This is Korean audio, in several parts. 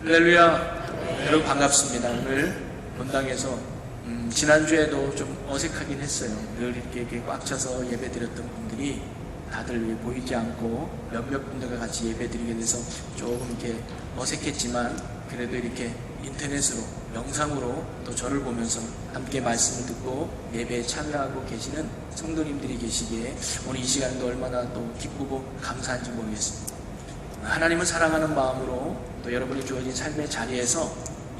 할렐루야. 여러분 반갑습니다. 오늘 본당에서 지난주에도 좀 어색하긴 했어요. 늘 이렇게 꽉 차서 예배 드렸던 분들이 다들 보이지 않고 몇몇 분들과 같이 예배 드리게 돼서 조금 이렇게 어색했지만, 그래도 이렇게 인터넷으로 영상으로 또 저를 보면서 함께 말씀을 듣고 예배에 참여하고 계시는 성도님들이 계시기에 오늘 이 시간도 얼마나 또 기쁘고 감사한지 모르겠습니다. 하나님을 사랑하는 마음으로 또 여러분이 주어진 삶의 자리에서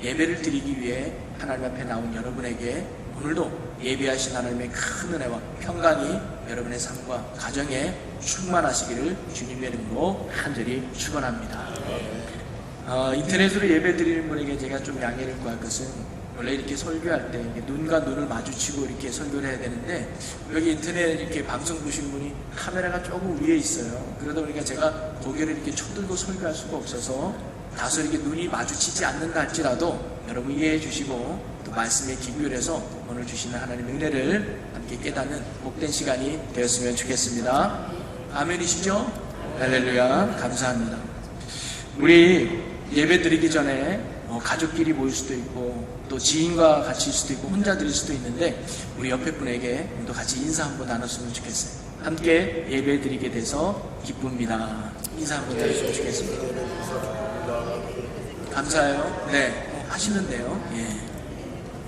예배를 드리기 위해 하나님 앞에 나온 여러분에게 오늘도 예배하신 하나님의 큰 은혜와 평강이 여러분의 삶과 가정에 충만하시기를 주님의 이름으로 간절히 축원합니다. 인터넷으로 예배 드리는 분에게 제가 좀 양해를 구할 것은, 원래 이렇게 설교할 때 눈과 눈을 마주치고 이렇게 설교를 해야 되는데, 여기 인터넷 이렇게 방송 보신 분이 카메라가 조금 위에 있어요. 그러다 보니까 제가 고개를 이렇게 쳐들고 설교할 수가 없어서 다소 이렇게 눈이 마주치지 않는다 할지라도 여러분 이해해 주시고, 또 말씀에 기울여서 오늘 주시는 하나님의 은혜를 함께 깨닫는 복된 시간이 되었으면 좋겠습니다. 아멘이시죠? 할렐루야. 감사합니다. 우리 예배 드리기 전에 가족끼리 모일 수도 있고 또 지인과 같이 일 수도 있고 혼자 드릴 수도 있는데, 우리 옆에 분에게 또 같이 인사 한번 나눴으면 좋겠어요. 함께 예배 드리게 돼서 기쁩니다. 인사 한번 나누시면 좋겠습니다. 감사해요. 네, 하시면 돼요. 예,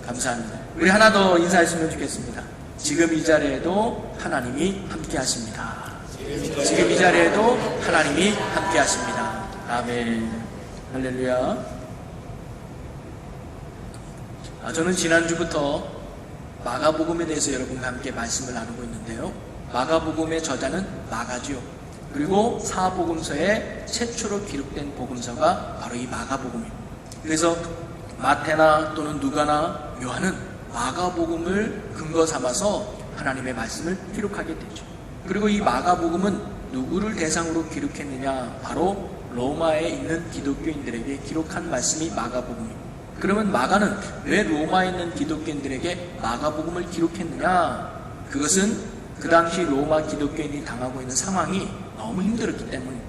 감사합니다. 우리 하나 더 인사했으면 좋겠습니다. 지금 이 자리에도 하나님이 함께 하십니다. 지금 이 자리에도 하나님이 함께 하십니다. 아멘. 할렐루야. 저는 지난주부터 마가복음에 대해서 여러분과 함께 말씀을 나누고 있는데요. 마가복음의 저자는 마가죠. 그리고 사복음서에 최초로 기록된 복음서가 바로 이 마가복음입니다. 그래서 마태나 또는 누가나 요한은 마가복음을 근거 삼아서 하나님의 말씀을 기록하게 되죠. 그리고 이 마가복음은 누구를 대상으로 기록했느냐? 바로 로마에 있는 기독교인들에게 기록한 말씀이 마가복음입니다. 그러면 마가는 왜 로마에 있는 기독교인들에게 마가복음을 기록했느냐? 그것은 그 당시 로마 기독교인이 당하고 있는 상황이 너무 힘들었기 때문입니다.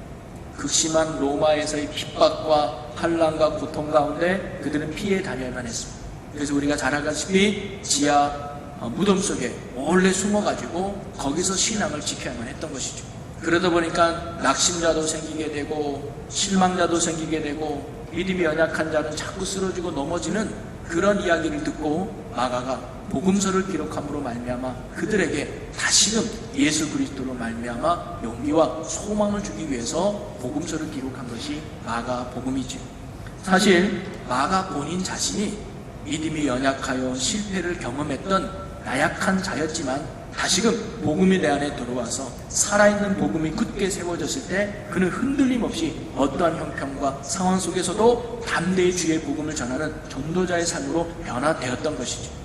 극심한 로마에서의 핍박과 환난과 고통 가운데 그들은 피해 다녀야만 했습니다. 그래서 우리가 잘 알다시피 지하 무덤 속에 몰래 숨어가지고 거기서 신앙을 지켜야만 했던 것이죠. 그러다 보니까 낙심자도 생기게 되고 실망자도 생기게 되고 믿음이 연약한 자는 자꾸 쓰러지고 넘어지는 그런 이야기를 듣고 마가가 복음서를 기록함으로 말미암아 그들에게 다시금 예수 그리스도로 말미암아 용기와 소망을 주기 위해서 복음서를 기록한 것이 마가복음이죠. 사실 마가 본인 자신이 믿음이 연약하여 실패를 경험했던 나약한 자였지만 다시금 복음이 내 안에 들어와서 살아있는 복음이 굳게 세워졌을 때 그는 흔들림 없이 어떠한 형편과 상황 속에서도 담대히 주의 복음을 전하는 전도자의 삶으로 변화되었던 것이죠.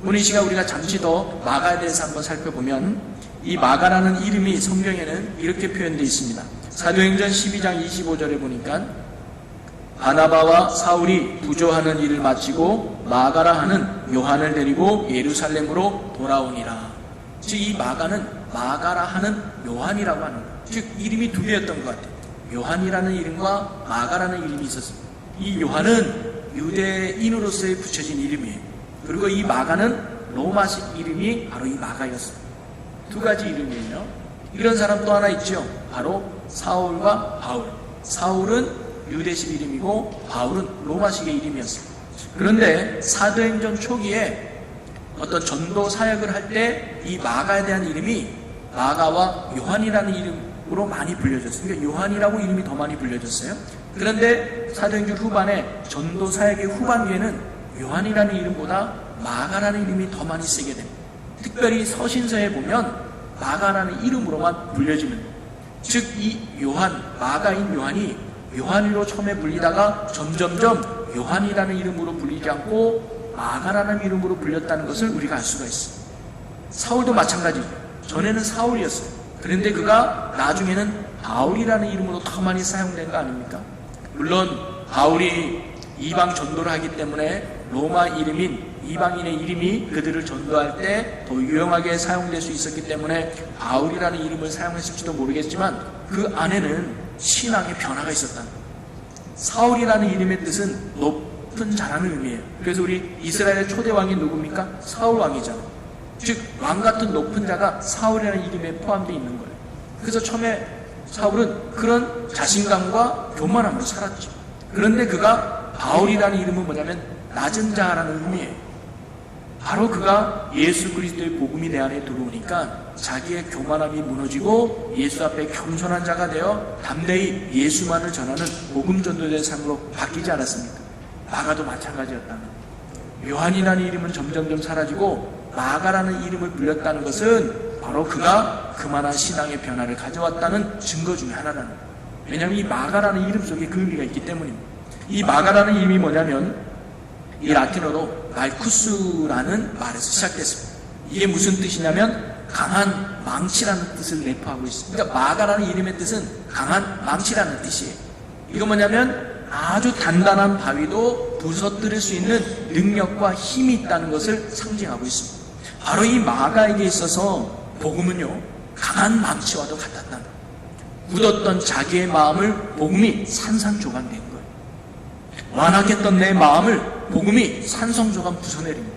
오늘 이 시간 우리가 잠시 더 마가에 대해서 한번 살펴보면, 이 마가라는 이름이 성경에는 이렇게 표현되어 있습니다. 사도행전 12장 25절에 보니까 바나바와 사울이 부조하는 일을 마치고 마가라 하는 요한을 데리고 예루살렘으로 돌아오니라. 즉 이 마가는 마가라 하는 요한이라고 하는 거예요. 즉 이름이 두 개였던 것 같아요. 요한이라는 이름과 마가라는 이름이 있었습니다. 이 요한은 유대인으로서의 붙여진 이름이에요. 그리고 이 마가는 로마식 이름이 바로 이 마가였습니다. 두 가지 이름이에요. 이런 사람 또 하나 있죠. 바로 사울과 바울. 사울은 유대식 이름이고 바울은 로마식의 이름이었습니다. 그런데 사도행전 초기에 어떤 전도 사역을 할 때 이 마가에 대한 이름이 마가와 요한이라는 이름으로 많이 불려졌어요. 그러니까 요한이라고 이름이 더 많이 불려졌어요. 그런데 사도행전 후반에 전도 사역의 후반기에는 요한이라는 이름보다 마가라는 이름이 더 많이 쓰게 됩니다. 특별히 서신서에 보면 마가라는 이름으로만 불려지는 거예요. 즉 이 요한, 마가인 요한이 요한이로 처음에 불리다가 점점점 요한이라는 이름으로 불리지 않고 마가라는 이름으로 불렸다는 것을 우리가 알 수가 있어요. 사울도 마찬가지죠. 전에는 사울이었어요. 그런데 그가 나중에는 바울이라는 이름으로 더 많이 사용된 거 아닙니까? 물론 바울이 이방 전도를 하기 때문에 로마 이름인 이방인의 이름이 그들을 전도할 때 더 유용하게 사용될 수 있었기 때문에 바울이라는 이름을 사용했을지도 모르겠지만 그 안에는 신앙의 변화가 있었다는 거예요. 사울이라는 이름의 뜻은 높은 자라는 의미예요. 그래서 우리 이스라엘의 초대 왕이 누굽니까? 사울 왕이잖아. 즉 왕 같은 높은 자가 사울이라는 이름에 포함되어 있는 거예요. 그래서 처음에 사울은 그런 자신감과 교만함으로 살았죠. 그런데 그가 바울이라는 이름은 뭐냐면 낮은 자라는 의미예요. 바로 그가 예수 그리스도의 복음이 내 안에 들어오니까 자기의 교만함이 무너지고 예수 앞에 겸손한 자가 되어 담대히 예수만을 전하는 복음 전도자의 삶으로 바뀌지 않았습니까? 마가도 마찬가지였다는 거예요. 요한이라는 이름은 점점점 사라지고 마가라는 이름을 불렸다는 것은 바로 그가 그만한 신앙의 변화를 가져왔다는 증거 중에 하나라는 거예요. 왜냐하면 이 마가라는 이름 속에 그 의미가 있기 때문입니다. 이 마가라는 이름이 뭐냐면 이 라틴어로 말쿠스라는 말에서 시작됐습니다. 이게 무슨 뜻이냐면 강한 망치라는 뜻을 내포하고 있습니다. 그러니까 마가라는 이름의 뜻은 강한 망치라는 뜻이에요. 이거 뭐냐면 아주 단단한 바위도 부서뜨릴 수 있는 능력과 힘이 있다는 것을 상징하고 있습니다. 바로 이 마가에게 있어서 복음은요, 강한 망치와도 같았다는 거예요. 굳었던 자기의 마음을 복음이 산산조각낸 거예요. 완악했던 내 마음을 복음이 산성조각 부숴내립니다.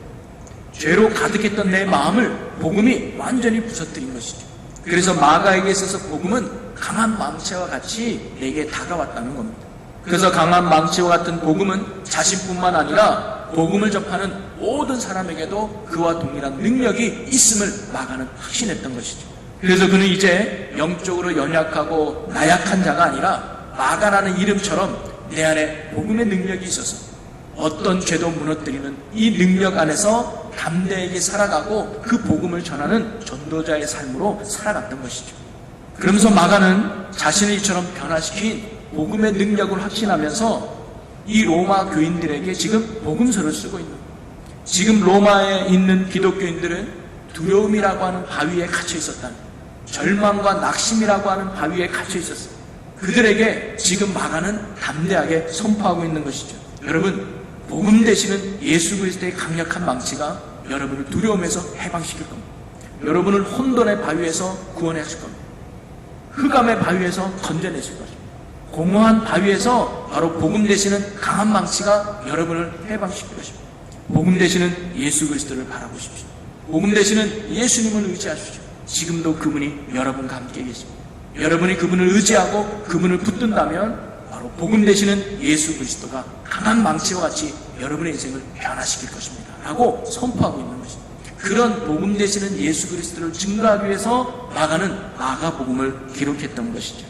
죄로 가득했던 내 마음을 복음이 완전히 부서뜨린 것이죠. 그래서 마가에게 있어서 복음은 강한 망치와 같이 내게 다가왔다는 겁니다. 그래서 강한 망치와 같은 복음은 자신뿐만 아니라 복음을 접하는 모든 사람에게도 그와 동일한 능력이 있음을 마가는 확신했던 것이죠. 그래서 그는 이제 영적으로 연약하고 나약한 자가 아니라 마가라는 이름처럼 내 안에 복음의 능력이 있어서 어떤 죄도 무너뜨리는 이 능력 안에서 담대하게 살아가고 그 복음을 전하는 전도자의 삶으로 살아갔던 것이죠. 그러면서 마가는 자신을 이처럼 변화시킨 복음의 능력을 확신하면서 이 로마 교인들에게 지금 복음서를 쓰고 있는 거예요. 지금 로마에 있는 기독교인들은 두려움이라고 하는 바위에 갇혀 있었다는 거예요. 절망과 낙심이라고 하는 바위에 갇혀 있었어요. 그들에게 지금 마가는 담대하게 선포하고 있는 것이죠. 여러분, 복음 되시는 예수 그리스도의 강력한 망치가 여러분을 두려움에서 해방시킬 겁니다. 여러분을 혼돈의 바위에서 구원하실 겁니다. 흑암의 바위에서 건져내실 것입니다. 공허한 바위에서 바로 복음 되시는 강한 망치가 여러분을 해방시킬 것입니다. 복음 되시는 예수 그리스도를 바라보십시오. 복음 되시는 예수님을 의지하십시오. 지금도 그분이 여러분과 함께 계십니다. 여러분이 그분을 의지하고 그분을 붙든다면 바로 복음 되시는 예수 그리스도가 강한 망치와 같이 여러분의 인생을 변화시킬 것입니다 라고 선포하고 있는 것입니다. 그런 복음 되시는 예수 그리스도를 증거하기 위해서 마가는 마가복음을 기록했던 것이죠.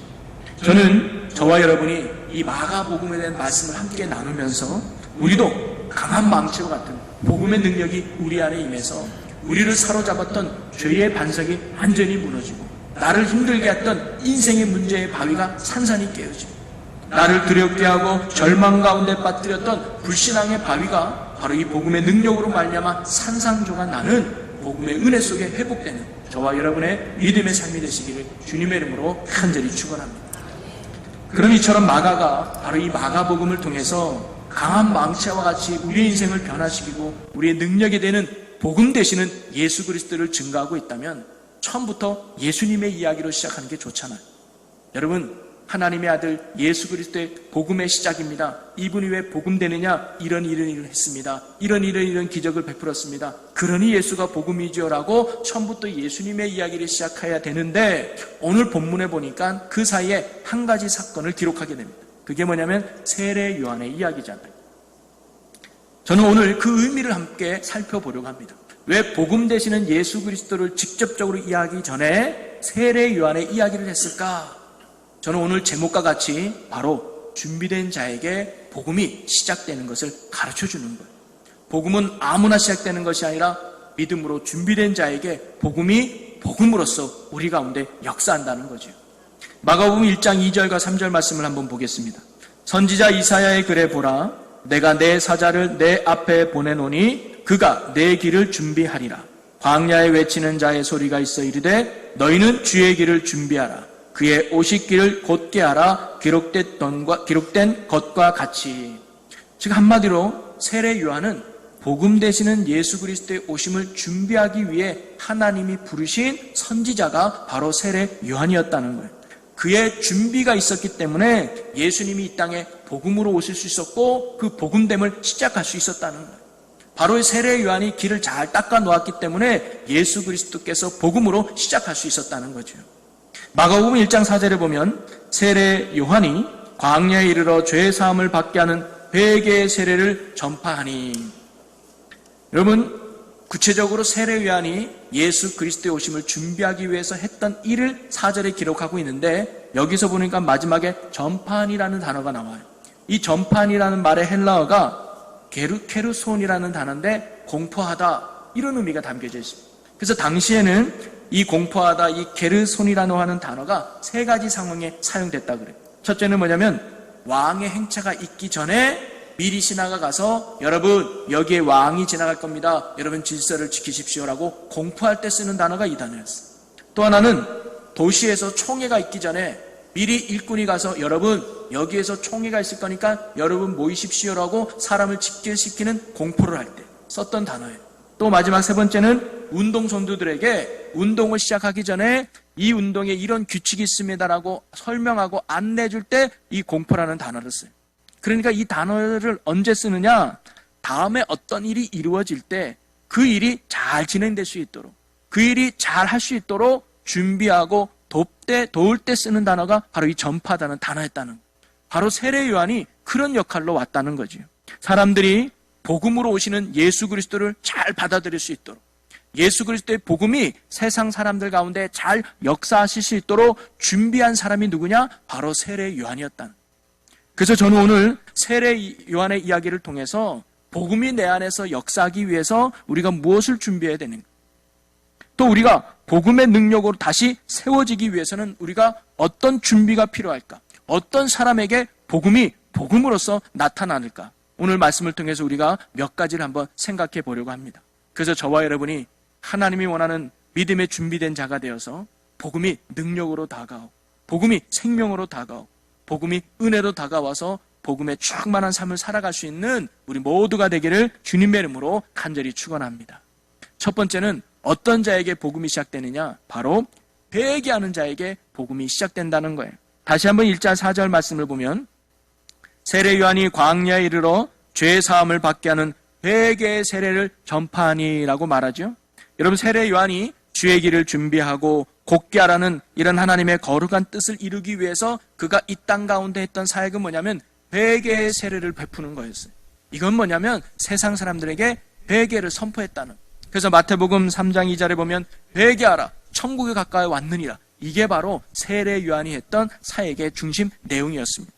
저는 저와 여러분이 이 마가복음에 대한 말씀을 함께 나누면서 우리도 강한 망치와 같은 복음의 능력이 우리 안에 임해서 우리를 사로잡았던 죄의 반석이 완전히 무너지고 나를 힘들게 했던 인생의 문제의 바위가 산산이 깨어지고 나를 두렵게 하고 절망 가운데 빠뜨렸던 불신앙의 바위가 바로 이 복음의 능력으로 말미암아 산산조각 나는 복음의 은혜 속에 회복되는 저와 여러분의 믿음의 삶이 되시기를 주님의 이름으로 간절히 축원합니다. 그럼 이처럼 마가가 바로 이 마가복음을 통해서 강한 망치와 같이 우리의 인생을 변화시키고 우리의 능력이 되는 복음 되시는 예수 그리스도를 증거하고 있다면 처음부터 예수님의 이야기로 시작하는 게 좋잖아요. 여러분, 하나님의 아들 예수 그리스도의 복음의 시작입니다. 이분이 왜 복음 되느냐? 이런 일을 했습니다. 이런 기적을 베풀었습니다. 그러니 예수가 복음이지요 라고 처음부터 예수님의 이야기를 시작해야 되는데 오늘 본문에 보니까 그 사이에 한 가지 사건을 기록하게 됩니다. 그게 뭐냐면 세례 요한의 이야기잖아요. 저는 오늘 그 의미를 함께 살펴보려고 합니다. 왜 복음 되시는 예수 그리스도를 직접적으로 이야기하기 전에 세례 요한의 이야기를 했을까? 저는 오늘 제목과 같이 바로 준비된 자에게 복음이 시작되는 것을 가르쳐주는 거예요. 복음은 아무나 시작되는 것이 아니라 믿음으로 준비된 자에게 복음이 복음으로써 우리 가운데 역사한다는 거죠. 마가복음 1장 2절과 3절 말씀을 한번 보겠습니다. 선지자 이사야의 글에 보라, 내가 내 사자를 내 앞에 보내노니 그가 내 길을 준비하리라. 광야에 외치는 자의 소리가 있어 이르되 너희는 주의 길을 준비하라. 그의 오실 곧게 하라. 기록된 것과 같이. 즉 한마디로 세례 요한은 복음 되시는 예수 그리스도의 오심을 준비하기 위해 하나님이 부르신 선지자가 바로 세례 요한이었다는 거예요. 그의 준비가 있었기 때문에 예수님이 이 땅에 복음으로 오실 수 있었고 그 복음됨을 시작할 수 있었다는 거예요. 바로 세례 요한이 길을 잘 닦아 놓았기 때문에 예수 그리스도께서 복음으로 시작할 수 있었다는 거죠. 마가복음 1장 4절에 보면 세례 요한이 광야에 이르러 죄 사함을 받게 하는 회개의 세례를 전파하니, 여러분 구체적으로 세례 요한이 예수 그리스도의 오심을 준비하기 위해서 했던 일을 4절에 기록하고 있는데, 여기서 보니까 마지막에 전파하니라는 단어가 나와요. 이 전파하니라는 말의 헬라어가 게르케르손이라는 단어인데 공포하다, 이런 의미가 담겨져 있습니다. 그래서 당시에는 이 공포하다, 이 게르손이라고 하는 단어가 세 가지 상황에 사용됐다 그래요. 첫째는 뭐냐면 왕의 행차가 있기 전에 미리 신하가 가서 여러분 여기에 왕이 지나갈 겁니다, 여러분 질서를 지키십시오라고 공포할 때 쓰는 단어가 이 단어였어요. 또 하나는 도시에서 총회가 있기 전에 미리 일꾼이 가서 여러분 여기에서 총회가 있을 거니까 여러분 모이십시오라고 사람을 집결시키는 공포를 할 때 썼던 단어예요. 또 마지막 세 번째는 운동 선두들에게 운동을 시작하기 전에 이 운동에 이런 규칙이 있습니다라고 설명하고 안내해줄 때 이 공포라는 단어를 써요. 그러니까 이 단어를 언제 쓰느냐, 다음에 어떤 일이 이루어질 때 그 일이 잘 진행될 수 있도록, 그 일이 잘 할 수 있도록 준비하고 도울 때 쓰는 단어가 바로 이 전파다는 단어였다는 거예요. 바로 세례 요한이 그런 역할로 왔다는 거죠. 사람들이 복음으로 오시는 예수 그리스도를 잘 받아들일 수 있도록, 예수 그리스도의 복음이 세상 사람들 가운데 잘 역사하실 수 있도록 준비한 사람이 누구냐? 바로 세례 요한이었다는 거예요. 그래서 저는 오늘 세례 요한의 이야기를 통해서 복음이 내 안에서 역사하기 위해서 우리가 무엇을 준비해야 되는가, 또 우리가 복음의 능력으로 다시 세워지기 위해서는 우리가 어떤 준비가 필요할까, 어떤 사람에게 복음이 복음으로서 나타나는가, 오늘 말씀을 통해서 우리가 몇 가지를 한번 생각해 보려고 합니다. 그래서 저와 여러분이 하나님이 원하는 믿음에 준비된 자가 되어서 복음이 능력으로 다가오고, 복음이 생명으로 다가오고, 복음이 은혜로 다가와서 복음의 충만한 삶을 살아갈 수 있는 우리 모두가 되기를 주님의 이름으로 간절히 축원합니다. 첫 번째는 어떤 자에게 복음이 시작되느냐, 바로 회개하는 자에게 복음이 시작된다는 거예요. 다시 한번 1장 4절 말씀을 보면 세례 요한이 광야에 이르러 죄 사함을 받게 하는 회개의 세례를 전파하니라고 말하죠. 여러분, 세례 요한이 주의 길을 준비하고 곧게 하라는 이런 하나님의 거룩한 뜻을 이루기 위해서 그가 이 땅 가운데 했던 사역은 뭐냐면 회개의 세례를 베푸는 거였어요. 이건 뭐냐면 세상 사람들에게 회개를 선포했다는. 그래서 마태복음 3장 2절에 보면 회개하라, 천국에 가까이 왔느니라, 이게 바로 세례 요한이 했던 사역의 중심 내용이었습니다.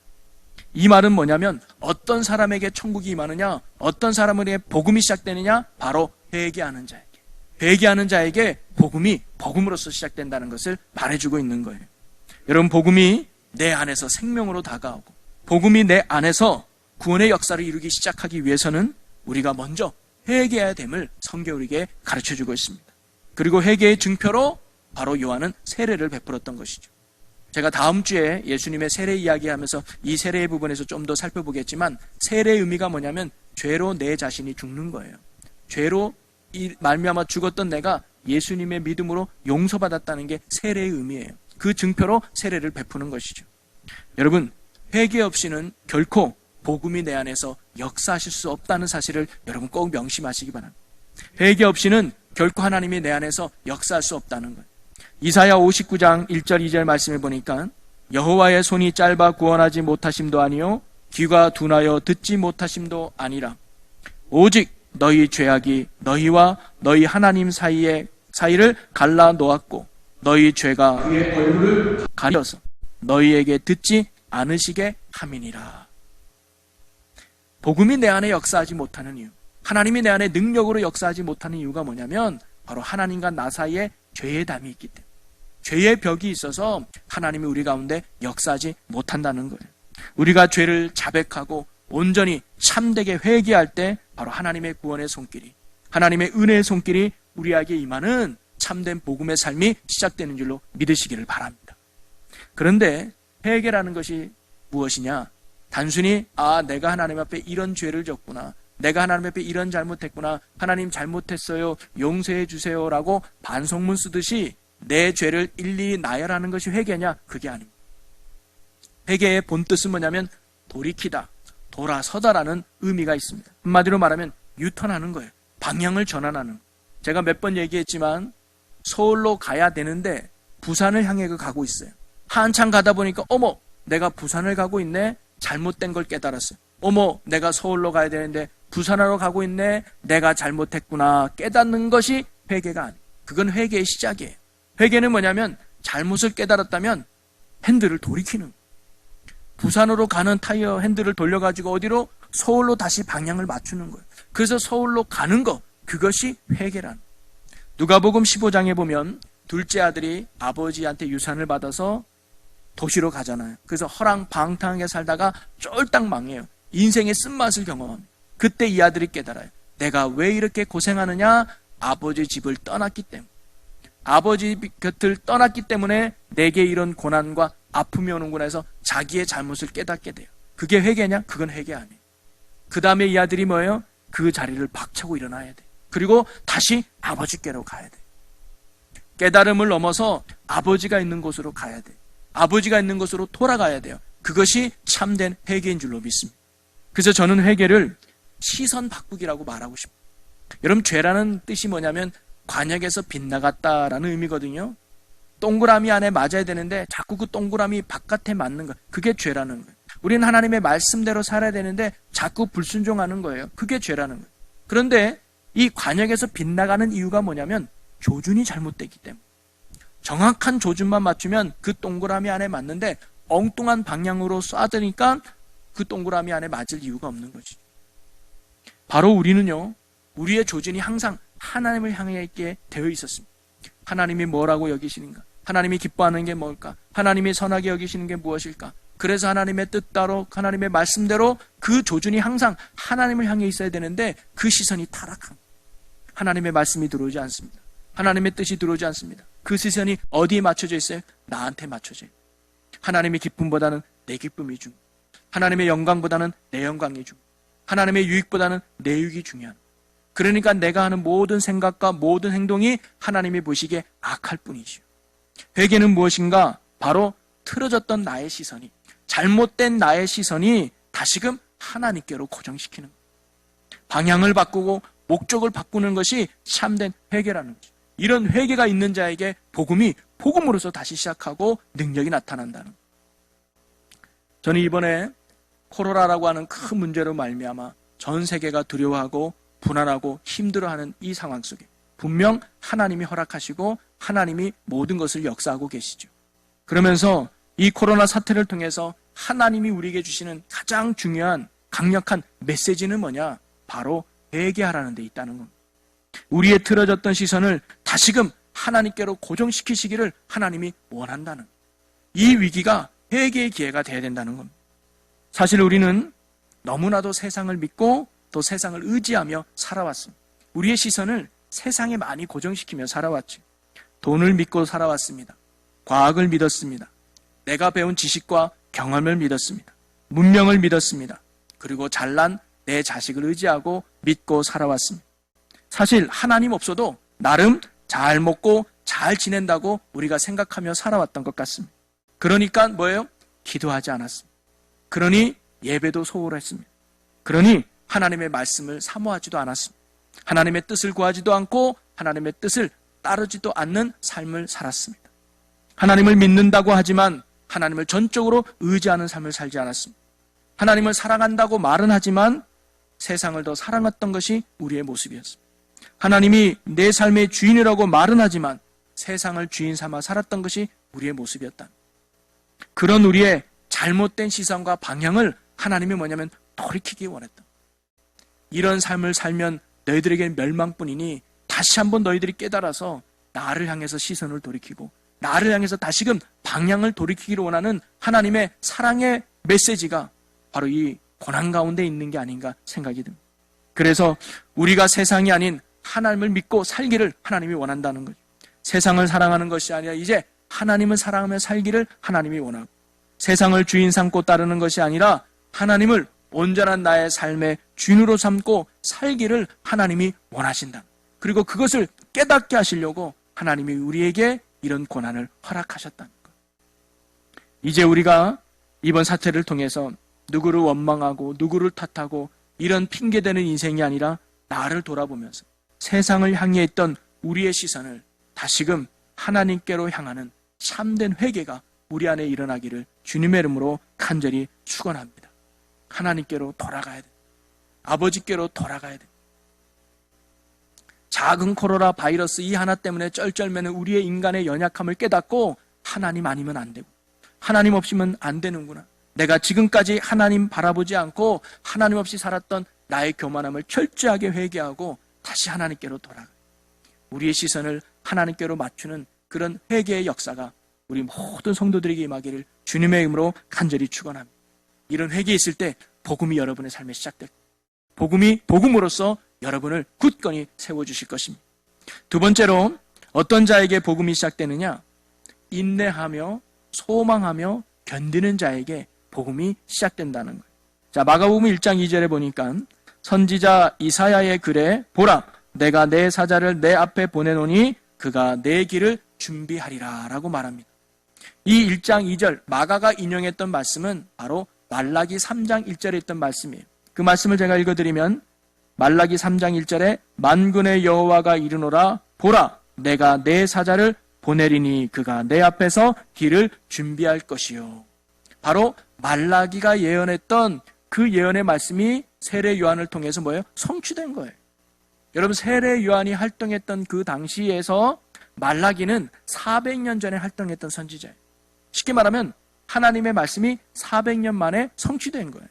이 말은 뭐냐면 어떤 사람에게 천국이 임하느냐, 어떤 사람에게 복음이 시작되느냐, 바로 회개하는 자에게, 회개하는 자에게 복음이 복음으로서 시작된다는 것을 말해주고 있는 거예요. 여러분, 복음이 내 안에서 생명으로 다가오고 복음이 내 안에서 구원의 역사를 이루기 시작하기 위해서는 우리가 먼저 회개해야 됨을 성경이 우리에게 가르쳐주고 있습니다. 그리고 회개의 증표로 바로 요한은 세례를 베풀었던 것이죠. 제가 다음 주에 예수님의 세례 이야기하면서 이 세례의 부분에서 좀 더 살펴보겠지만, 세례의 의미가 뭐냐면 죄로 내 자신이 죽는 거예요. 죄로 말미암아 죽었던 내가 예수님의 믿음으로 용서받았다는 게 세례의 의미예요. 그 증표로 세례를 베푸는 것이죠. 여러분, 회개 없이는 결코 복음이 내 안에서 역사하실 수 없다는 사실을 여러분 꼭 명심하시기 바랍니다. 회개 없이는 결코 하나님이 내 안에서 역사할 수 없다는 거예요. 이사야 59장 1절 2절 말씀을 보니까 여호와의 손이 짧아 구원하지 못하심도 아니요 귀가 둔하여 듣지 못하심도 아니라 오직 너희 죄악이 너희와 너희 하나님 사이를 갈라 놓았고 너희 죄가 그의 얼굴을 가려서 너희에게 듣지 않으시게 함이니라. 복음이 내 안에 역사하지 못하는 이유, 하나님이 내 안에 능력으로 역사하지 못하는 이유가 뭐냐면 바로 하나님과 나 사이에 죄의 담이 있기 때문에, 죄의 벽이 있어서 하나님이 우리 가운데 역사하지 못한다는 거예요. 우리가 죄를 자백하고 온전히 참되게 회개할 때 바로 하나님의 구원의 손길이, 하나님의 은혜의 손길이 우리에게 임하는 참된 복음의 삶이 시작되는 줄로 믿으시기를 바랍니다. 그런데 회개라는 것이 무엇이냐? 단순히 내가 하나님 앞에 이런 죄를 졌구나, 내가 하나님 앞에 이런 잘못했구나, 하나님 잘못했어요, 용서해 주세요라고 반성문 쓰듯이 내 죄를 일일이 나열하는 것이 회개냐? 그게 아닙니다. 회개의 본뜻은 뭐냐면 돌이키다, 돌아서다라는 의미가 있습니다. 한마디로 말하면 유턴하는 거예요. 방향을 전환하는 거예요. 제가 몇 번 얘기했지만 서울로 가야 되는데 부산을 향해 가고 있어요. 한참 가다 보니까 어머, 내가 부산을 가고 있네. 잘못된 걸 깨달았어요. 어머, 내가 서울로 가야 되는데 부산으로 가고 있네. 내가 잘못했구나. 깨닫는 것이 회개가 아니에요. 그건 회개의 시작이에요. 회개는 뭐냐면 잘못을 깨달았다면 핸들을 돌이키는 거예요. 부산으로 가는 타이어 핸들을 돌려가지고 어디로? 서울로 다시 방향을 맞추는 거예요. 그래서 서울로 가는 거, 그것이 회개라는 거예요. 누가복음 15장에 보면 둘째 아들이 아버지한테 유산을 받아서 도시로 가잖아요. 그래서 허랑방탕하게 살다가 쫄딱 망해요. 인생의 쓴맛을 경험합니다. 그때 이 아들이 깨달아요. 내가 왜 이렇게 고생하느냐? 아버지 집을 떠났기 때문에. 아버지 곁을 떠났기 때문에 내게 이런 고난과 아픔이 오는구나 해서 자기의 잘못을 깨닫게 돼요. 그게 회개냐? 그건 회개 아니에요. 그 다음에 이 아들이 뭐예요? 그 자리를 박차고 일어나야 돼. 그리고 다시 아버지께로 가야 돼. 깨달음을 넘어서 아버지가 있는 곳으로 가야 돼. 아버지가 있는 곳으로 돌아가야 돼요. 그것이 참된 회개인 줄로 믿습니다. 그래서 저는 회개를 시선 바꾸기라고 말하고 싶어요. 여러분, 죄라는 뜻이 뭐냐면 관역에서 빗나갔다라는 의미거든요. 동그라미 안에 맞아야 되는데 자꾸 그 동그라미 바깥에 맞는 거, 그게 죄라는 거예요. 우리는 하나님의 말씀대로 살아야 되는데 자꾸 불순종하는 거예요. 그게 죄라는 거예요. 그런데 이 관역에서 빗나가는 이유가 뭐냐면 조준이 잘못됐기 때문에. 정확한 조준만 맞추면 그 동그라미 안에 맞는데 엉뚱한 방향으로 쏴드니까 그 동그라미 안에 맞을 이유가 없는 거지. 바로 우리는요, 우리의 조준이 항상 하나님을 향해 있게 되어 있었습니다. 하나님이 뭐라고 여기시는가? 하나님이 기뻐하는 게 뭘까? 하나님이 선하게 여기시는 게 무엇일까? 그래서 하나님의 뜻대로, 하나님의 말씀대로 그 조준이 항상 하나님을 향해 있어야 되는데 그 시선이 타락한, 하나님의 말씀이 들어오지 않습니다. 하나님의 뜻이 들어오지 않습니다. 그 시선이 어디에 맞춰져 있어요? 나한테 맞춰져 있어요. 하나님의 기쁨보다는 내 기쁨이 중요해요. 하나님의 영광보다는 내 영광이 중요해요. 하나님의 유익보다는 내 유익이 중요한. 그러니까 내가 하는 모든 생각과 모든 행동이 하나님이 보시기에 악할 뿐이지요. 회개는 무엇인가? 바로 틀어졌던 나의 시선이, 잘못된 나의 시선이 다시금 하나님께로 고정시키는 거예요. 방향을 바꾸고 목적을 바꾸는 것이 참된 회개라는 거죠. 이런 회개가 있는 자에게 복음이 복음으로서 다시 시작하고 능력이 나타난다는 거예요. 저는 이번에 코로나라고 하는 큰 문제로 말미암아 전 세계가 두려워하고 불안하고 힘들어하는 이 상황 속에 분명 하나님이 허락하시고 하나님이 모든 것을 역사하고 계시죠. 그러면서 이 코로나 사태를 통해서 하나님이 우리에게 주시는 가장 중요한 강력한 메시지는 뭐냐? 바로 회개하라는 데 있다는 겁니다. 우리의 틀어졌던 시선을 다시금 하나님께로 고정시키시기를 하나님이 원한다는 거예요. 이 위기가 회개의 기회가 되어야 된다는 겁니다. 사실 우리는 너무나도 세상을 믿고 또 세상을 의지하며 살아왔습니다. 우리의 시선을 세상에 많이 고정시키며 살아왔죠. 돈을 믿고 살아왔습니다. 과학을 믿었습니다. 내가 배운 지식과 경험을 믿었습니다. 문명을 믿었습니다. 그리고 잘난 내 자식을 의지하고 믿고 살아왔습니다. 사실 하나님 없어도 나름 잘 먹고 잘 지낸다고 우리가 생각하며 살아왔던 것 같습니다. 그러니까 뭐예요? 기도하지 않았습니다. 그러니 예배도 소홀했습니다. 그러니 하나님의 말씀을 사모하지도 않았습니다. 하나님의 뜻을 구하지도 않고 하나님의 뜻을 따르지도 않는 삶을 살았습니다. 하나님을 믿는다고 하지만 하나님을 전적으로 의지하는 삶을 살지 않았습니다. 하나님을 사랑한다고 말은 하지만 세상을 더 사랑했던 것이 우리의 모습이었습니다. 하나님이 내 삶의 주인이라고 말은 하지만 세상을 주인 삼아 살았던 것이 우리의 모습이었다. 그런 우리의 잘못된 시선과 방향을 하나님이 뭐냐면 돌이키기 원했다. 이런 삶을 살면 너희들에게 멸망뿐이니 다시 한번 너희들이 깨달아서 나를 향해서 시선을 돌이키고 나를 향해서 다시금 방향을 돌이키기를 원하는 하나님의 사랑의 메시지가 바로 이 고난 가운데 있는 게 아닌가 생각이 듭니다. 그래서 우리가 세상이 아닌 하나님을 믿고 살기를 하나님이 원한다는 거죠. 세상을 사랑하는 것이 아니라 이제 하나님을 사랑하며 살기를 하나님이 원하고, 세상을 주인 삼고 따르는 것이 아니라 하나님을 온전한 나의 삶의 주인으로 삼고 살기를 하나님이 원하신다. 그리고 그것을 깨닫게 하시려고 하나님이 우리에게 이런 고난을 허락하셨다는 것. 이제 우리가 이번 사태를 통해서 누구를 원망하고 누구를 탓하고 이런 핑계대는 인생이 아니라 나를 돌아보면서 세상을 향해 있던 우리의 시선을 다시금 하나님께로 향하는 참된 회개가 우리 안에 일어나기를 주님의 이름으로 간절히 축원합니다. 하나님께로 돌아가야 돼. 아버지께로 돌아가야 돼. 작은 코로나 바이러스 이 하나 때문에 쩔쩔매는 우리의 인간의 연약함을 깨닫고 하나님 아니면 안 되고 하나님 없이면 안 되는구나. 내가 지금까지 하나님 바라보지 않고 하나님 없이 살았던 나의 교만함을 철저하게 회개하고 다시 하나님께로 돌아가. 우리의 시선을 하나님께로 맞추는 그런 회개의 역사가 우리 모든 성도들에게 임하기를 주님의 이름으로 간절히 축원합니다. 이런 회개에 있을 때 복음이 여러분의 삶에 시작될 거예요. 복음으로써 여러분을 굳건히 세워주실 것입니다. 두 번째로 어떤 자에게 복음이 시작되느냐? 인내하며 소망하며 견디는 자에게 복음이 시작된다는 거예요. 자, 마가복음 1장 2절에 보니까 선지자 이사야의 글에 보라 내가 내 사자를 내 앞에 보내노니 그가 내 길을 준비하리라 라고 말합니다. 이 1장 2절 마가가 인용했던 말씀은 바로 말라기 3장 1절에 있던 말씀이에요. 그 말씀을 제가 읽어드리면 말라기 3장 1절에 만군의 여호와가 이르노라 보라 내가 내 사자를 보내리니 그가 내 앞에서 길을 준비할 것이요. 바로 말라기가 예언했던 그 예언의 말씀이 세례 요한을 통해서 뭐예요? 성취된 거예요. 여러분 세례 요한이 활동했던 그 당시에서 말라기는 400년 전에 활동했던 선지자예요. 쉽게 말하면 하나님의 말씀이 400년 만에 성취된 거예요.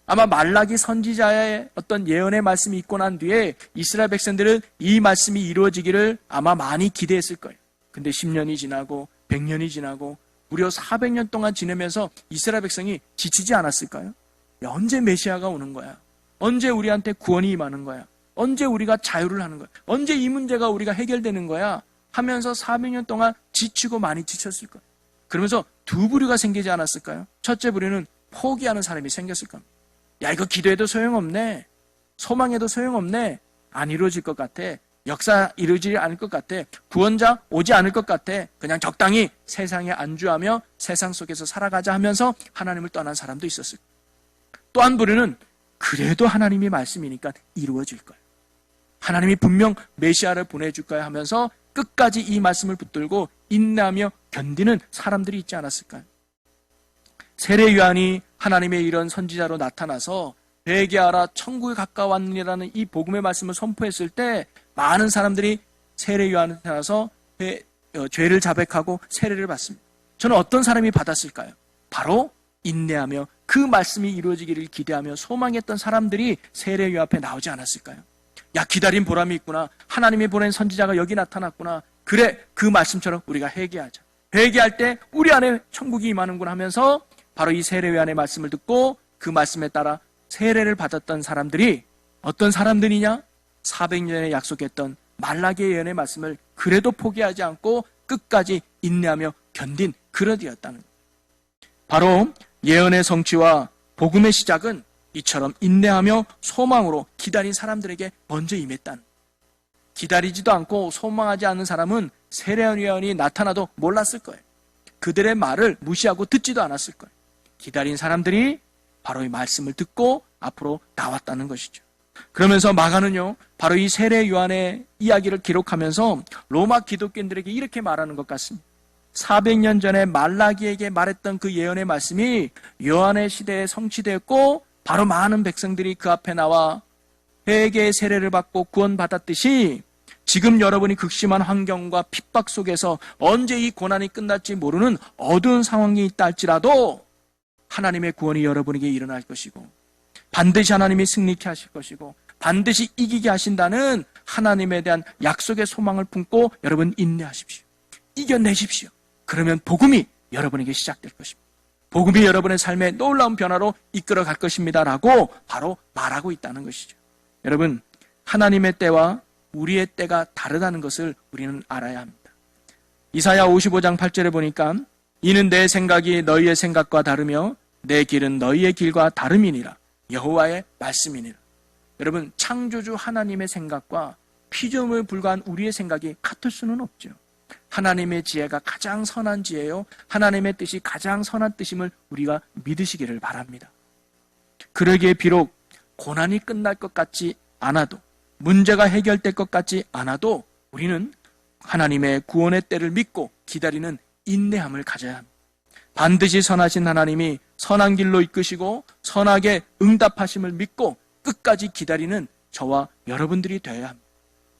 아마 말라기 선지자의 어떤 예언의 말씀이 있고 난 뒤에 이스라엘 백성들은 이 말씀이 이루어지기를 아마 많이 기대했을 거예요. 근데 10년이 지나고 100년이 지나고 무려 400년 동안 지내면서 이스라엘 백성이 지치지 않았을까요? 야, 언제 메시아가 오는 거야? 언제 우리한테 구원이 임하는 거야? 언제 우리가 자유를 하는 거야? 언제 이 문제가 우리가 해결되는 거야? 하면서 400년 동안 지치고 많이 지쳤을 거예요. 그러면서 두 부류가 생기지 않았을까요? 첫째 부류는 포기하는 사람이 생겼을 겁니다. 야, 이거 기도해도 소용없네. 소망해도 소용없네. 안 이루어질 것 같아. 역사 이루어지지 않을 것 같아. 구원자 오지 않을 것 같아. 그냥 적당히 세상에 안주하며 세상 속에서 살아가자 하면서 하나님을 떠난 사람도 있었을 거예요. 또 한 부류는 그래도 하나님이 말씀이니까 이루어질 거예요. 하나님이 분명 메시아를 보내줄 거야 하면서 끝까지 이 말씀을 붙들고 인내하며 견디는 사람들이 있지 않았을까요? 세례 요한이 하나님의 이런 선지자로 나타나서 회개하라 천국에 가까웠느니라는 이 복음의 말씀을 선포했을 때 많은 사람들이 세례 요한한테 나서 죄를 자백하고 세례를 받습니다. 저는 어떤 사람이 받았을까요? 바로 인내하며 그 말씀이 이루어지기를 기대하며 소망했던 사람들이 세례 요한 앞에 나오지 않았을까요? 야, 기다린 보람이 있구나. 하나님이 보낸 선지자가 여기 나타났구나. 그래, 그 말씀처럼 우리가 회개하자. 회개할 때 우리 안에 천국이 임하는구나 하면서 바로 이 세례 요한의 말씀을 듣고 그 말씀에 따라 세례를 받았던 사람들이 어떤 사람들이냐? 400년에 약속했던 말라기의 예언의 말씀을 그래도 포기하지 않고 끝까지 인내하며 견딘 그러디였다는 거예요. 바로 예언의 성취와 복음의 시작은 이처럼 인내하며 소망으로 기다린 사람들에게 먼저 임했다는 거예요. 기다리지도 않고 소망하지 않는 사람은 세례 요한이 나타나도 몰랐을 거예요. 그들의 말을 무시하고 듣지도 않았을 거예요. 기다린 사람들이 바로 이 말씀을 듣고 앞으로 나왔다는 것이죠. 그러면서 마가는요, 바로 이 세례 요한의 이야기를 기록하면서 로마 기독교인들에게 이렇게 말하는 것 같습니다. 400년 전에 말라기에게 말했던 그 예언의 말씀이 요한의 시대에 성취되었고 바로 많은 백성들이 그 앞에 나와 회개의 세례를 받고 구원받았듯이 지금 여러분이 극심한 환경과 핍박 속에서 언제 이 고난이 끝날지 모르는 어두운 상황이 있다 할지라도 하나님의 구원이 여러분에게 일어날 것이고 반드시 하나님이 승리케 하실 것이고 반드시 이기게 하신다는 하나님에 대한 약속의 소망을 품고 여러분 인내하십시오. 이겨내십시오. 그러면 복음이 여러분에게 시작될 것입니다. 복음이 여러분의 삶에 놀라운 변화로 이끌어 갈 것입니다 라고 바로 말하고 있다는 것이죠. 여러분, 하나님의 때와 우리의 때가 다르다는 것을 우리는 알아야 합니다. 이사야 55장 8절에 보니까 이는 내 생각이 너희의 생각과 다르며 내 길은 너희의 길과 다름이니라. 여호와의 말씀이니라. 여러분, 창조주 하나님의 생각과 피조물 불과한 우리의 생각이 같을 수는 없죠. 하나님의 지혜가 가장 선한 지혜요, 하나님의 뜻이 가장 선한 뜻임을 우리가 믿으시기를 바랍니다. 그러기에 비록 고난이 끝날 것 같지 않아도, 문제가 해결될 것 같지 않아도 우리는 하나님의 구원의 때를 믿고 기다리는 인내함을 가져야 합니다. 반드시 선하신 하나님이 선한 길로 이끄시고 선하게 응답하심을 믿고 끝까지 기다리는 저와 여러분들이 되어야 합니다.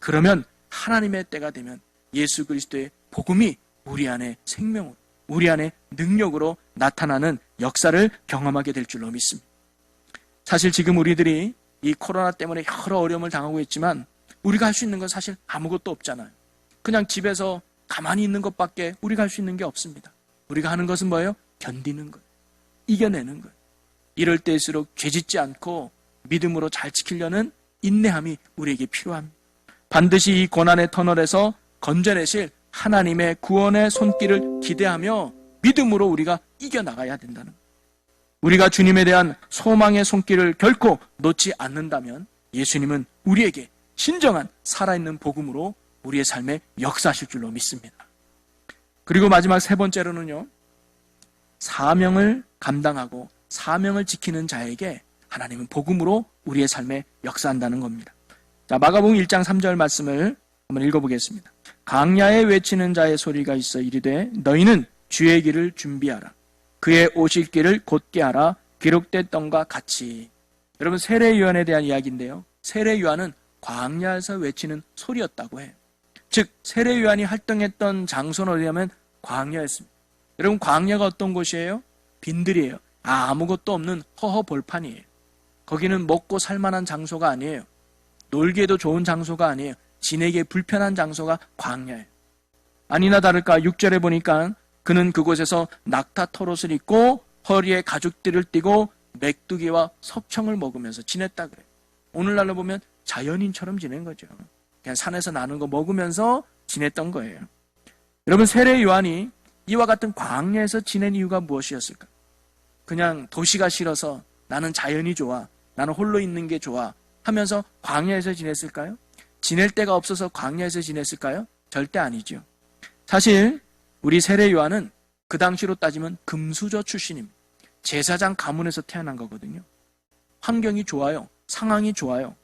그러면 하나님의 때가 되면 예수 그리스도의 복음이 우리 안에 생명으로, 우리 안에 능력으로 나타나는 역사를 경험하게 될 줄로 믿습니다. 사실 지금 우리들이 이 코로나 때문에 여러 어려움을 당하고 있지만 우리가 할 수 있는 건 사실 아무것도 없잖아요. 그냥 집에서 가만히 있는 것밖에 우리가 할 수 있는 게 없습니다. 우리가 하는 것은 뭐예요? 견디는 거예요. 이겨내는 거예요. 이럴 때일수록 죄짓지 않고 믿음으로 잘 지키려는 인내함이 우리에게 필요합니다. 반드시 이 고난의 터널에서 건져내실 하나님의 구원의 손길을 기대하며 믿음으로 우리가 이겨나가야 된다는 거예요. 우리가 주님에 대한 소망의 손길을 결코 놓지 않는다면 예수님은 우리에게 진정한 살아있는 복음으로 우리의 삶에 역사하실 줄로 믿습니다. 그리고 마지막 세 번째로는요, 사명을 감당하고 사명을 지키는 자에게 하나님은 복음으로 우리의 삶에 역사한다는 겁니다. 자, 마가복음 1장 3절 말씀을 한번 읽어보겠습니다. 강야에 외치는 자의 소리가 있어 이르되 너희는 주의 길을 준비하라. 그의 오실 길을 곧게 하라. 기록됐던가 같이. 여러분, 세례 요한에 대한 이야기인데요, 세례 요한은 광야에서 외치는 소리였다고 해요. 즉 세례 요한이 활동했던 장소는 어디냐면 광야였습니다. 여러분, 광야가 어떤 곳이에요? 빈들이에요. 아무것도 없는 허허벌판이에요. 거기는 먹고 살만한 장소가 아니에요. 놀기에도 좋은 장소가 아니에요. 지내기에 불편한 장소가 광야예요. 아니나 다를까 6절에 보니까 그는 그곳에서 낙타 털옷을 입고 허리에 가죽띠를 띠고 메뚜기와 석청을 먹으면서 지냈다 그래요. 오늘날로 보면 자연인처럼 지낸 거죠. 그냥 산에서 나는 거 먹으면서 지냈던 거예요. 여러분, 세례 요한이 이와 같은 광야에서 지낸 이유가 무엇이었을까? 그냥 도시가 싫어서 나는 자연이 좋아, 나는 홀로 있는 게 좋아 하면서 광야에서 지냈을까요? 지낼 데가 없어서 광야에서 지냈을까요? 절대 아니죠. 사실 우리 세례 요한은 그 당시로 따지면 금수저 출신입니다. 제사장 가문에서 태어난 거거든요. 환경이 좋아요. 상황이 좋아요.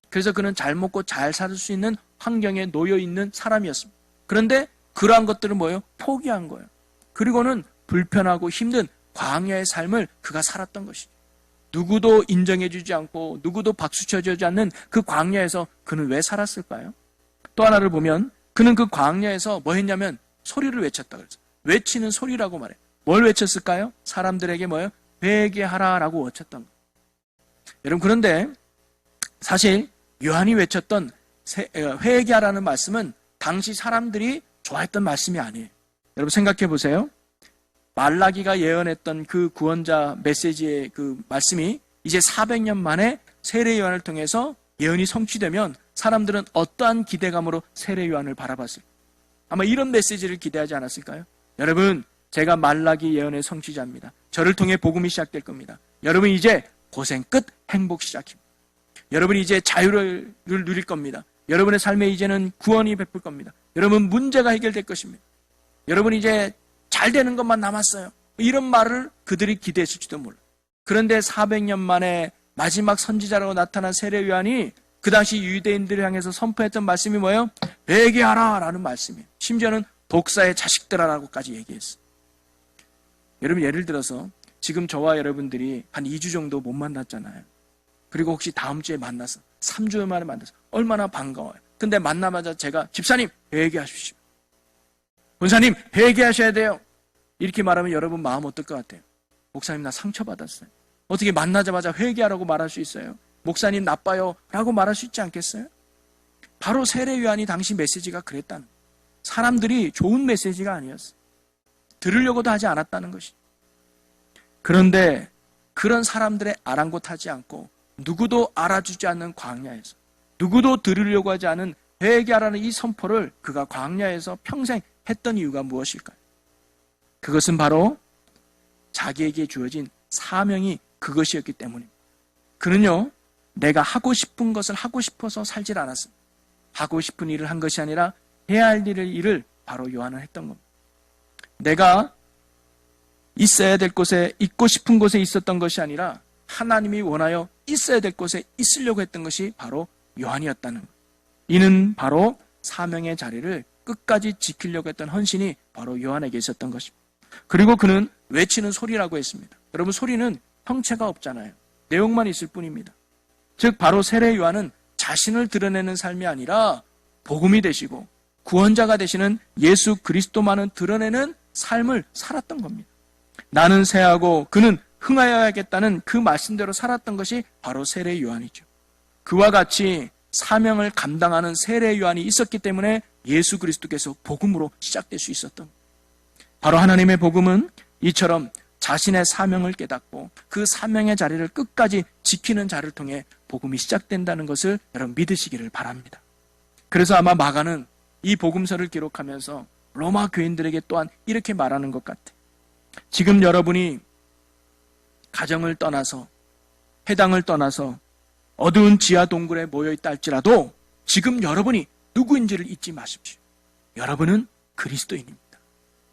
그래서 그는 잘 먹고 잘 살 수 있는 환경에 놓여 있는 사람이었습니다. 그런데 그러한 것들은 뭐예요? 포기한 거예요. 그리고는 불편하고 힘든 광야의 삶을 그가 살았던 것이죠. 누구도 인정해주지 않고 누구도 박수 쳐주지 않는 그 광야에서 그는 왜 살았을까요? 또 하나를 보면 그는 그 광야에서 뭐 했냐면 소리를 외쳤다 그랬어요. 외치는 소리라고 말해요. 뭘 외쳤을까요? 사람들에게 뭐예요? 회개하라라고 외쳤던 거예요. 여러분, 그런데 사실 요한이 외쳤던 회개하라는 말씀은 당시 사람들이 좋아했던 말씀이 아니에요. 여러분 생각해 보세요. 말라기가 예언했던 그 구원자 메시지의 그 말씀이 이제 400년 만에 세례 요한을 통해서 예언이 성취되면 사람들은 어떠한 기대감으로 세례 요한을 바라봤을까요? 아마 이런 메시지를 기대하지 않았을까요? 여러분, 제가 말라기 예언의 성취자입니다. 저를 통해 복음이 시작될 겁니다. 여러분, 이제 고생 끝 행복 시작입니다. 여러분이 이제 자유를 누릴 겁니다. 여러분의 삶에 이제는 구원이 베풀 겁니다. 여러분, 문제가 해결될 것입니다. 여러분, 이제 잘 되는 것만 남았어요. 이런 말을 그들이 기대했을지도 몰라요. 그런데 400년 만에 마지막 선지자로 나타난 세례 요한이 그 당시 유대인들을 향해서 선포했던 말씀이 뭐예요? 회개하라 라는 말씀이에요. 심지어는 독사의 자식들아라고까지 얘기했어요. 여러분, 예를 들어서 지금 저와 여러분들이 한 2주 정도 못 만났잖아요. 그리고 혹시 다음 주에 만나서 3주 만에 만나서 얼마나 반가워요. 근데 만나마자 제가 집사님 회개하십시오, 권사님 회개하셔야 돼요, 이렇게 말하면 여러분 마음 어떨 것 같아요? 목사님 나 상처받았어요. 어떻게 만나자마자 회개하라고 말할 수 있어요? 목사님 나빠요 라고 말할 수 있지 않겠어요? 바로 세례 요한이 당시 메시지가 그랬다는 거예요. 사람들이 좋은 메시지가 아니었어요. 들으려고도 하지 않았다는 것이죠. 그런데 그런 사람들의 아랑곳하지 않고 누구도 알아주지 않는 광야에서, 누구도 들으려고 하지 않은 회개하라는 이 선포를 그가 광야에서 평생 했던 이유가 무엇일까요? 그것은 바로 자기에게 주어진 사명이 그것이었기 때문입니다. 그는요, 내가 하고 싶은 것을 하고 싶어서 살질 않았습니다. 하고 싶은 일을 한 것이 아니라 해야 할 일을 바로 요한은 했던 겁니다. 내가 있어야 될 곳에, 있고 싶은 곳에 있었던 것이 아니라 하나님이 원하여 있어야 될 곳에 있으려고 했던 것이 바로 요한이었다는 것. 이는 바로 사명의 자리를 끝까지 지키려고 했던 헌신이 바로 요한에게 있었던 것입니다. 그리고 그는 외치는 소리라고 했습니다. 여러분, 소리는 형체가 없잖아요. 내용만 있을 뿐입니다. 즉 바로 세례 요한은 자신을 드러내는 삶이 아니라 복음이 되시고 구원자가 되시는 예수 그리스도만을 드러내는 삶을 살았던 겁니다. 나는 새하고 그는 흥하여야겠다는 그 말씀대로 살았던 것이 바로 세례 요한이죠. 그와 같이 사명을 감당하는 세례 요한이 있었기 때문에 예수 그리스도께서 복음으로 시작될 수 있었던 겁니다. 바로 하나님의 복음은 이처럼 자신의 사명을 깨닫고 그 사명의 자리를 끝까지 지키는 자를 통해 복음이 시작된다는 것을 여러분 믿으시기를 바랍니다. 그래서 아마 마가는 이 복음서를 기록하면서 로마 교인들에게 또한 이렇게 말하는 것 같아요. 지금 여러분이 가정을 떠나서, 해당을 떠나서 어두운 지하 동굴에 모여있다 할지라도 지금 여러분이 누구인지를 잊지 마십시오. 여러분은 그리스도인입니다.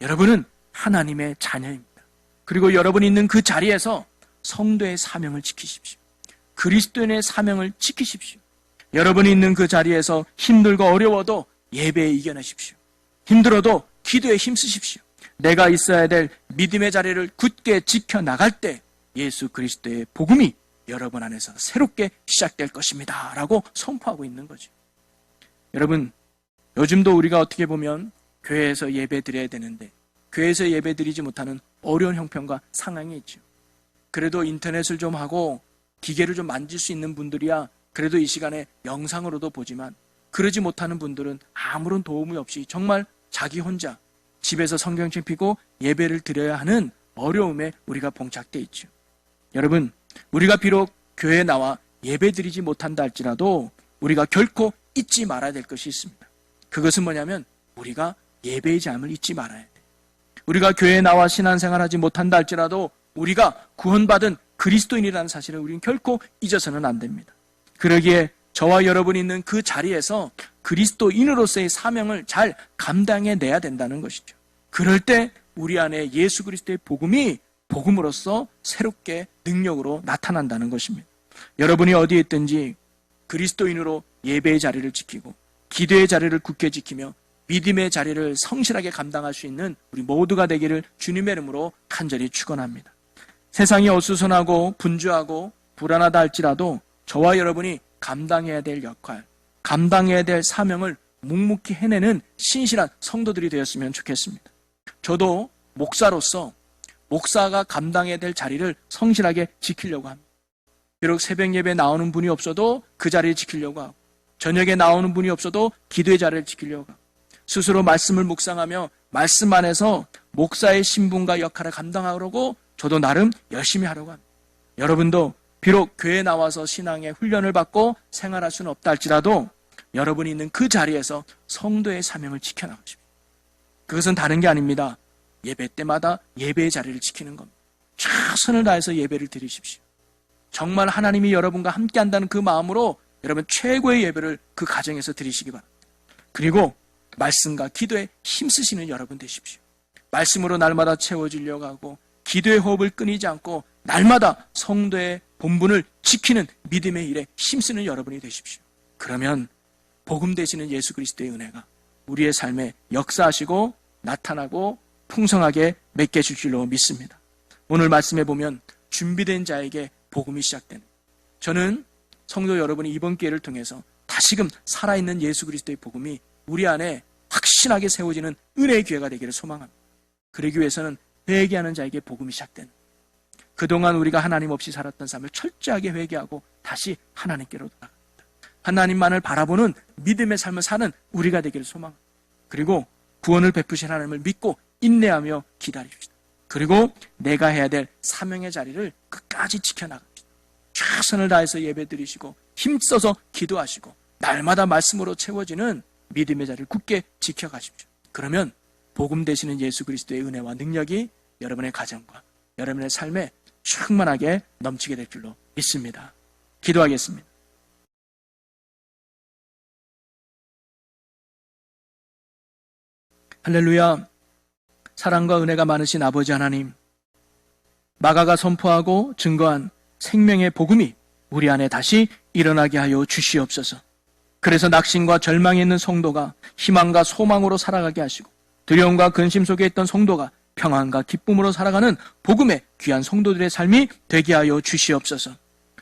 여러분은 하나님의 자녀입니다. 그리고 여러분이 있는 그 자리에서 성도의 사명을 지키십시오. 그리스도인의 사명을 지키십시오. 여러분이 있는 그 자리에서 힘들고 어려워도 예배에 이겨내십시오. 힘들어도 기도에 힘쓰십시오. 내가 있어야 될 믿음의 자리를 굳게 지켜나갈 때 예수 그리스도의 복음이 여러분 안에서 새롭게 시작될 것입니다 라고 선포하고 있는 거죠. 여러분, 요즘도 우리가 어떻게 보면 교회에서 예배 드려야 되는데 교회에서 예배 드리지 못하는 어려운 형편과 상황이 있죠. 그래도 인터넷을 좀 하고 기계를 좀 만질 수 있는 분들이야 그래도 이 시간에 영상으로도 보지만, 그러지 못하는 분들은 아무런 도움이 없이 정말 자기 혼자 집에서 성경책 펴고 예배를 드려야 하는 어려움에 우리가 봉착돼 있죠. 여러분, 우리가 비록 교회에 나와 예배 드리지 못한다 할지라도 우리가 결코 잊지 말아야 될 것이 있습니다. 그것은 뭐냐면 우리가 예배의 잠을 잊지 말아야 돼요. 우리가 교회에 나와 신앙생활하지 못한다 할지라도 우리가 구원받은 그리스도인이라는 사실을 우리는 결코 잊어서는 안 됩니다. 그러기에 저와 여러분이 있는 그 자리에서 그리스도인으로서의 사명을 잘 감당해내야 된다는 것이죠. 그럴 때 우리 안에 예수 그리스도의 복음이 복음으로서 새롭게 능력으로 나타난다는 것입니다. 여러분이 어디에 있든지 그리스도인으로 예배의 자리를 지키고 기도의 자리를 굳게 지키며 믿음의 자리를 성실하게 감당할 수 있는 우리 모두가 되기를 주님의 이름으로 간절히 축원합니다. 세상이 어수선하고 분주하고 불안하다 할지라도 저와 여러분이 감당해야 될 역할, 감당해야 될 사명을 묵묵히 해내는 신실한 성도들이 되었으면 좋겠습니다. 저도 목사로서 목사가 감당해야 될 자리를 성실하게 지키려고 합니다. 비록 새벽 예배 나오는 분이 없어도 그 자리를 지키려고 하고, 저녁에 나오는 분이 없어도 기도의 자리를 지키려고 하고, 스스로 말씀을 묵상하며 말씀 안에서 목사의 신분과 역할을 감당하려고 저도 나름 열심히 하려고 합니다. 여러분도 비록 교회에 나와서 신앙의 훈련을 받고 생활할 수는 없다 할지라도 여러분이 있는 그 자리에서 성도의 사명을 지켜나가십시오. 그것은 다른 게 아닙니다. 예배 때마다 예배의 자리를 지키는 겁니다. 최선을 다해서 예배를 드리십시오. 정말 하나님이 여러분과 함께 한다는 그 마음으로 여러분 최고의 예배를 그 가정에서 드리시기 바랍니다. 그리고 말씀과 기도에 힘쓰시는 여러분 되십시오. 말씀으로 날마다 채워지려고 하고 기도의 호흡을 끊이지 않고 날마다 성도의 본분을 지키는 믿음의 일에 힘쓰는 여러분이 되십시오. 그러면 복음 되시는 예수 그리스도의 은혜가 우리의 삶에 역사하시고 나타나고 풍성하게 맺게 줄 줄로 믿습니다. 오늘 말씀해 보면 준비된 자에게 복음이 시작되는, 저는 성도 여러분이 이번 기회를 통해서 다시금 살아있는 예수 그리스도의 복음이 우리 안에 확신하게 세워지는 은혜의 기회가 되기를 소망합니다. 그러기 위해서는 회개하는 자에게 복음이 시작되는, 그동안 우리가 하나님 없이 살았던 삶을 철저하게 회개하고 다시 하나님께로 돌아갑니다. 하나님만을 바라보는 믿음의 삶을 사는 우리가 되기를 소망합니다. 그리고 구원을 베푸신 하나님을 믿고 인내하며 기다립시다. 그리고 내가 해야 될 사명의 자리를 끝까지 지켜나갑시다. 최선을 다해서 예배드리시고 힘써서 기도하시고 날마다 말씀으로 채워지는 믿음의 자리를 굳게 지켜가십시오. 그러면 복음 되시는 예수 그리스도의 은혜와 능력이 여러분의 가정과 여러분의 삶에 충만하게 넘치게 될 줄로 믿습니다. 기도하겠습니다. 할렐루야. 사랑과 은혜가 많으신 아버지 하나님, 마가가 선포하고 증거한 생명의 복음이 우리 안에 다시 일어나게 하여 주시옵소서. 그래서 낙심과 절망에 있는 성도가 희망과 소망으로 살아가게 하시고, 두려움과 근심 속에 있던 성도가 평안과 기쁨으로 살아가는 복음의 귀한 성도들의 삶이 되게 하여 주시옵소서.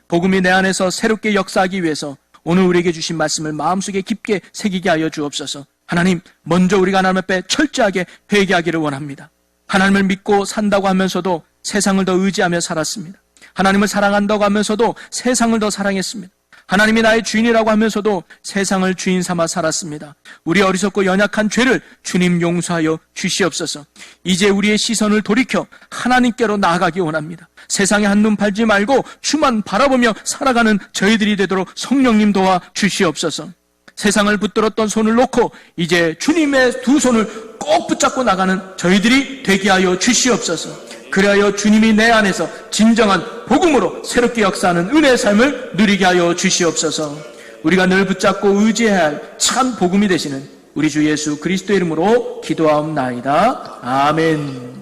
복음이 내 안에서 새롭게 역사하기 위해서 오늘 우리에게 주신 말씀을 마음속에 깊게 새기게 하여 주옵소서. 하나님, 먼저 우리가 하나님 앞에 철저하게 회개하기를 원합니다. 하나님을 믿고 산다고 하면서도 세상을 더 의지하며 살았습니다. 하나님을 사랑한다고 하면서도 세상을 더 사랑했습니다. 하나님이 나의 주인이라고 하면서도 세상을 주인 삼아 살았습니다. 우리 어리석고 연약한 죄를 주님 용서하여 주시옵소서. 이제 우리의 시선을 돌이켜 하나님께로 나아가기 원합니다. 세상에 한눈 팔지 말고 주만 바라보며 살아가는 저희들이 되도록 성령님 도와 주시옵소서. 세상을 붙들었던 손을 놓고 이제 주님의 두 손을 꼭 붙잡고 나가는 저희들이 되게 하여 주시옵소서. 그리하여 주님이 내 안에서 진정한 복음으로 새롭게 역사하는 은혜의 삶을 누리게 하여 주시옵소서. 우리가 늘 붙잡고 의지해야 할 참 복음이 되시는 우리 주 예수 그리스도의 이름으로 기도하옵나이다. 아멘.